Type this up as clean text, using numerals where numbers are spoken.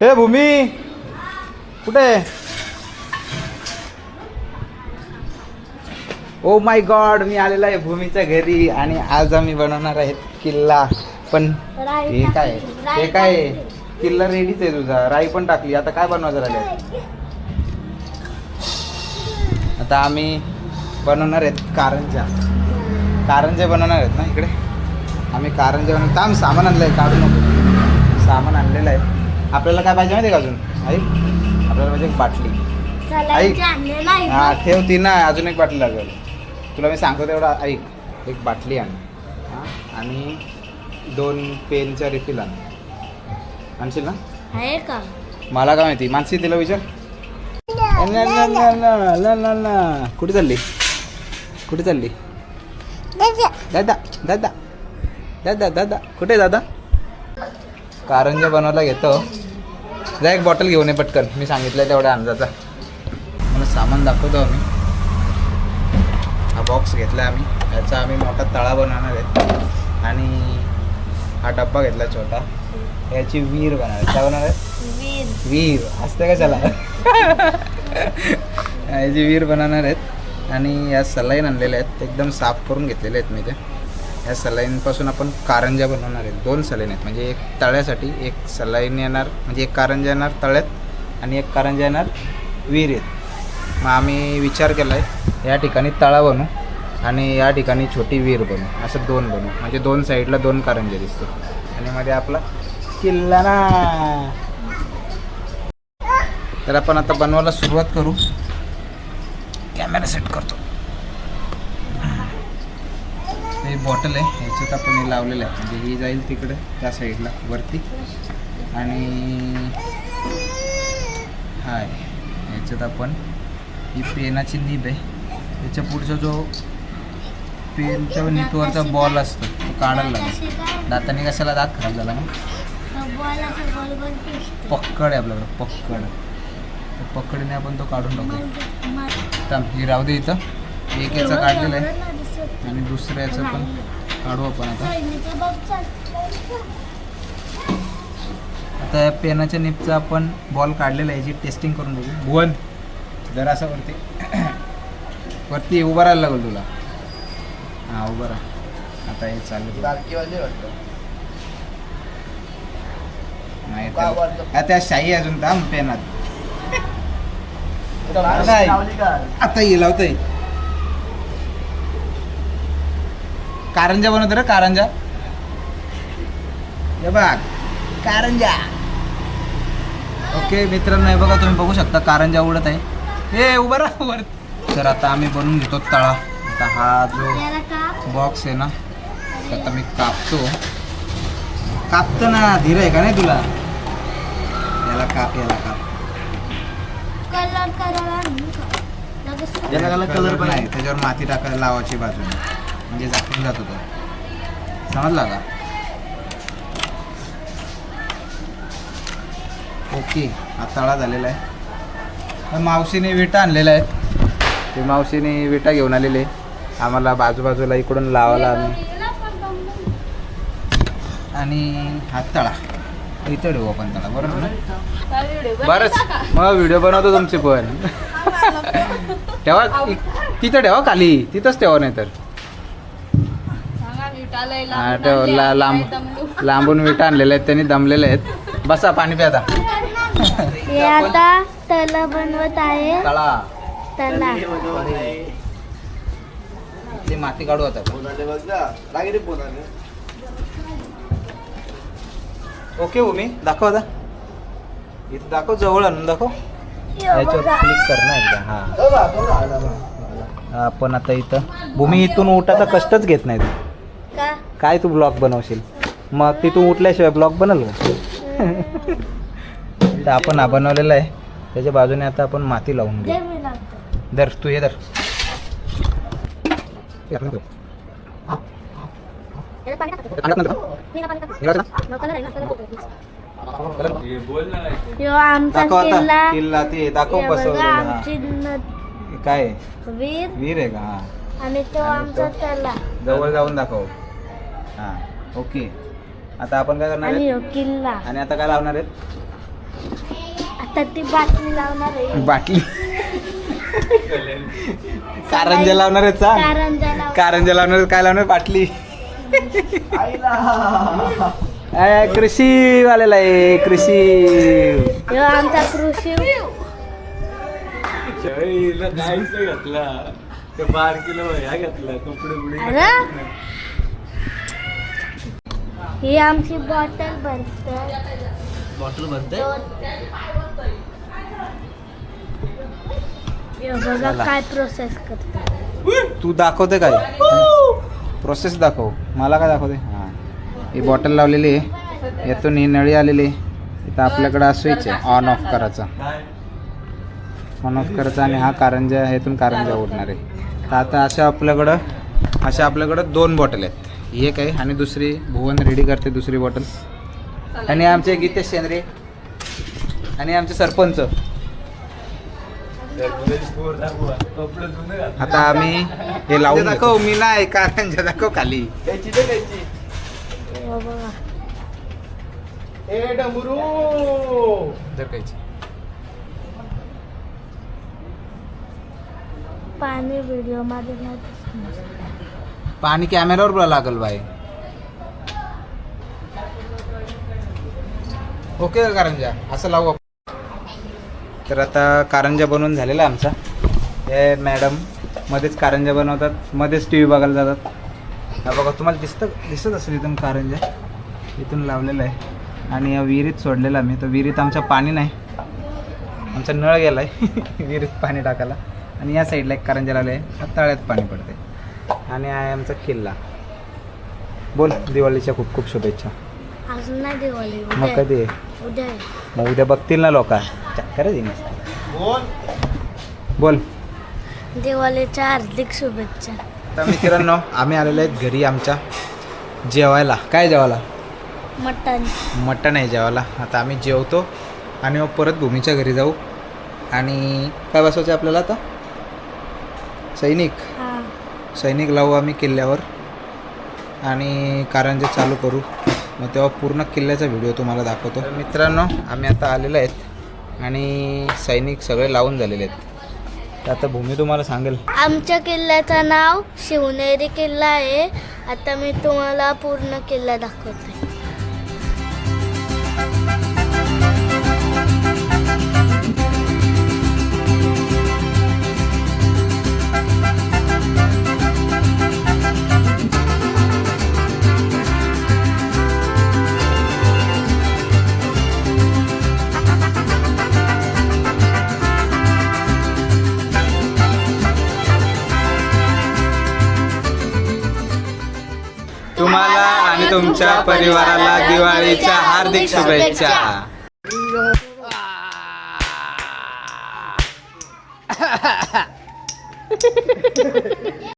हे भूमी कुठे? Oh my God, मी आलेला आहे भूमीच्या घरी आणि आज आम्ही बनवणार आहेत किल्ला. पण हे काय हे काय किल्ला रेडीच आहे तुझा, राई पण टाकली. आता काय बनवायचं राहिले? आता आम्ही बनवणार आहेत कारंजा. कारंजा बनवणार आहेत ना इकडे. आम्ही कारंजा बनवून थांब, सामान आणलं आहे, काढू नको. सामान आणलेलं आहे. आपल्याला काय पाहिजे माहिती आहे का अजून? ऐक, आपल्याला पाहिजे एक बाटली. ऐक, हां ठेव ती ना, अजून एक बाटली लागेल. तुला मी सांगतो तेवढा ऐक. एक बाटली आण आणि 2 पेनच्या रिफिल आण. आणशील ना? आहे का? मला काय माहिती, मानसी तिला विचार. कुठे चालली? कुठे चालली? दादा दादा दादा दादा कुठे दादा? कारंजा बनवायला घेतो. जा एक बॉटल घेऊन ये पटकन. मी सांगितलं तेवढ्या अंदाजा. मला सामान दाखवतो आम्ही. हा बॉक्स घेतला आम्ही. याचा आम्ही मोठा तळा बनवणार आहे आणि हा डब्बा घेतला छोटा. याची वीर बनवणार आहे. काय बनवणार आहे? वीर असते का त्याला? याची वीर बनवणार आहेत आणि या सलाईन आणलेल्या आहेत. एकदम साफ करून घेतलेले आहेत मी ते. या सलाईनपासून आपण कारंजा बनवणार आहेत. 2 सलाईन आहेत, म्हणजे एक तळ्यासाठी, एक सलाईन येणार, म्हणजे एक कारंजा येणार तळ्यात आणि एक कारंजा येणार विहिरीत. मग आम्ही विचार केला आहे या ठिकाणी तळा बनवू आणि या ठिकाणी छोटी विहीर बनवू. असं 2 बनवू, म्हणजे 2 साईडला 2 कारंजा दिसतो आणि मध्ये आपला किल्ला ना. तर आपण आता बनवायला सुरुवात करू. कॅमेरा सेट करतो. हे बॉटल आहे, ह्याच्यात आपण हे लावलेलं आहे, म्हणजे ही जाईल तिकडे त्या साईडला वरती आणि हाय ह्याच्यात आपण ही पेनाची निब आहे. त्याच्या पुढचा जो पेनच्या निबवरचा बॉल असतो तो काढायला लागेल. दाताने कशाला दात खराब झाला मग? पक्कड आहे आपल्याकडं, पक्कड. पकडीने आपण तो काढून टाकू. तर ही राहू दे इथं. एक याचा काढलेला आहे आणि दुसऱ्या याचं पण काढू आपण आता. आता या पेनाच्या निपचा आपण बॉल काढलेला आहे. याची टेस्टिंग करून बघू. भुवन जरा असं वरती वरती उभं राहायला लागेल तुला. हां उभं राहा. आता हे चालू नाही त्या शाई अजून थांब पेनात. आता ये लावतंय. कारंजा बनवतो रे, कारंजा. हे बघ कारंजा. ओके मित्रांनो, हे बघा तुम्ही बघू शकता कारंजा उडत आहे. हे उभं राहा वर. तर आता आम्ही बनवून घेतो तळा. आता हा जो बॉक्स आहे ना, आता मी कापतो ना. धीर आहे का नाही तुला? याला काप, याला काप. कलर पण नाही, त्याच्यावर माती टाकायला लावायची बाजूने, म्हणजे झाकून जात होतं. समजला का? ओके, हा तळा झालेला आहे. मावशीने विटा आणलेल्या आहेत. ते मावशीने विटा घेऊन आलेले आम्हाला बाजूबाजूला इकडून लावायला आम्ही. आणि हा तळा इथं ठेवू आपण तळा, बरोबर ना? बरंच मग व्हिडिओ बनवतो तुमचे पण. ठेवा तिथं, ठेवा खाली, तिथंच ठेवा. नाही तर लांबून विटा आणलेल्या आहेत त्यांनी, दमलेले आहेत. बसा पाणी प्या आता. आता तला बनवत आहे. तळा तला इथली माती काढू आता. ओके भूमी दाखव आता. इथं दाखव, जवळ आणून दाखव. याच्यावर क्लिक कर ना एकदा. हां आपण आता इथं भूमी इथून उठायचा कष्टच घेत नाही तू. काय तू ब्लॉग बनवशील मग? तिथून उठल्याशिवाय ब्लॉग बनल का? तर आपण हा बनवलेला आहे. त्याच्या बाजूने आता आपण माती लावून घेऊ. धर तू, हे धर. किल्ला ते दाखव बसवलेला. काय वीर आहे का? हा आणि तो आमचा तला. जवळ जाऊन दाखव. हा ओके. आता आपण काय करणार आहे? किल्ला. आणि आता काय लावणार आहेत? आता ती बाटली लावणार आहे. बाटली कारंजा लावणार आहेत का? कारंजा लाव. कारंजा लावणार आहेत, काय लावणार? बाटली. कृषी वालेला आहे, कृषी. ह्यो आमचा कृषी. घातला ते बारकीला घातला कपडे. अरे ही आमची बॉटल भरते. बॉटल भरते. बघा काय प्रोसेस करते. तू दाखवते काय प्रोसेस? दाखव मला, काय दाखवते? हां, ही बॉटल लावलेली आहे, यातून ही नळी आलेली आहे. इथं आपल्याकडं स्विच आहे, ऑन ऑफ करायचा. ऑन ऑफ करायचा आणि हा कारंजा, ह्यातून कारंजा उडणार आहे. तर आता अशा आपल्याकडं 2 बॉटल आहेत. ही एक आहे आणि दुसरी भुवन रेडी करते दुसरी बॉटल. आणि आमचे गीतेश शेंद्रे आणि आमचे सरपंच. आता आम्ही हे लावून दाखव. मी नाही, कारंजा दाखव खाली. हो बघा. पाणी व्हिडिओ मध्ये नाही दिसणार. पाणी कॅमेऱ्यावर लागल बाई. ओके का कारंजा? असं लावू आपण. तर आता कारंजा बनवून झालेला आहे आमचा. हे मॅडम मध्येच कारंजा बनवतात, मध्येच टी व्ही बघायला जातात. हा बघा, तुम्हाला दिसत असेल इथून कारंजा इथून लावलेला आहे. आणि या विहिरीत सोडलेला मी. तर विहिरीत आमचं पाणी नाही, आमचा नळ गेला आहे विहिरीत पाणी टाकायला. आणि या साईडला एक कारंजा लावला आहे, तळ्यात पाणी पडते. आणि आहे आमचा किल्ला. बोल, दिवाळीच्या खूप खूप शुभेच्छा. अजून नाही दिवाळी. मग कधी आहे? उद्या आहे. मग उद्या बघतील ना लोक. चक्करच येईल. बोल. दिवाळीच्या हार्दिक शुभेच्छा. तर मित्रांनो, आम्ही आलेलो आहेत घरी आमच्या जेवायला. काय जेवायला? मटण आहे जेवायला. आता आम्ही जेवतो आणि मग परत भूमीच्या घरी जाऊ. आणि काय बसवायचं आपल्याला आता? सैनिक लावू आम्ही किल्ल्यावर आणि कारंजा चालू करू. मग तेव्हा पूर्ण किल्ल्याचा व्हिडिओ तुम्हाला दाखवतो. तर मित्रांनो, आम्ही आता आलेलो आहेत आणि सैनिक सगळे लावून झालेले आहेत. तर आता भूमी तुम्हाला सांगेल. आमच्या किल्ल्याचं नाव शिवनेरी किल्ला आहे. आता मी तुम्हाला पूर्ण किल्ला दाखवते. तुम्हाला आणि तुमच्या परिवाराला दिवाळीच्या हार्दिक शुभेच्छा.